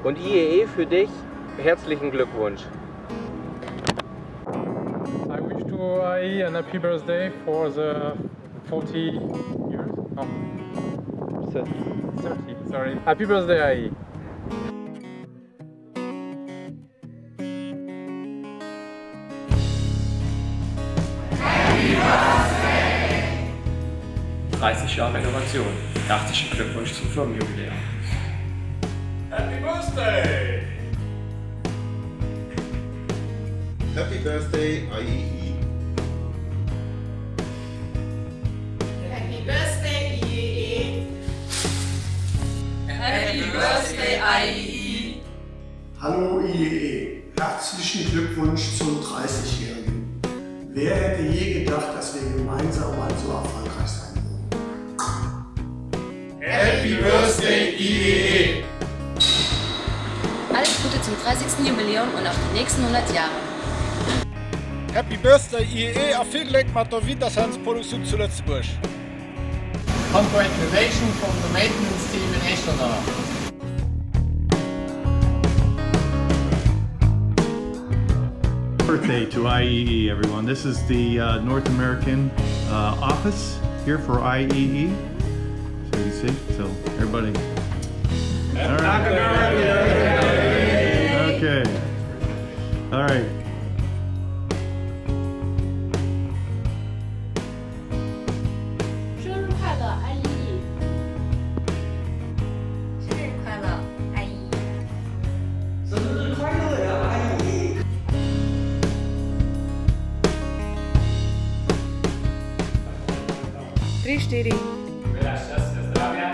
Und IEE für dich, herzlichen Glückwunsch. I wish to IE an happy birthday for the 40 years. No, 30. Sorry. Happy birthday, IE. Happy Birthday! 30 Jahre Innovation. Herzlichen Glückwunsch zum Firmenjubiläum. Happy Birthday! Happy Birthday, IEE. Happy Birthday, IEE. Happy Birthday, IEE. Hallo IEE, herzlichen Glückwunsch zum 30-Jährigen. Wer hätte je gedacht, dass wir gemeinsam mal so erfolgreich sein würden? Happy Birthday, IEE! Alles Gute zum 30. Jubiläum und auf die nächsten 100 Jahre. Happy Birthday IEE, a viel Glück mit der Widerstandsproduktion zu Luxembourg. Congratulations from the maintenance team in Echternach. Birthday to IEE, everyone. This is the North American office here for IEE. So you see, so everybody. All right. Okay. All right. Три-четыре. Счастья, здравия.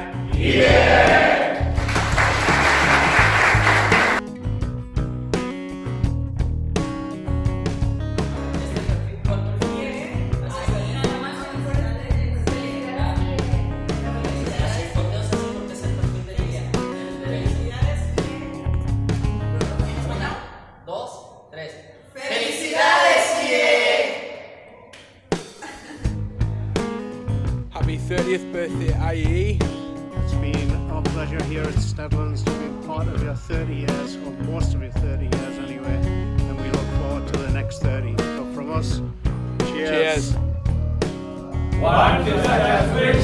Happy 30th birthday IEE. It's been our pleasure here at Netherlands to be part of your 30 years, or most of your 30 years anyway, and we look forward to the next 30. So from us, cheers. Cheers. One, two, three,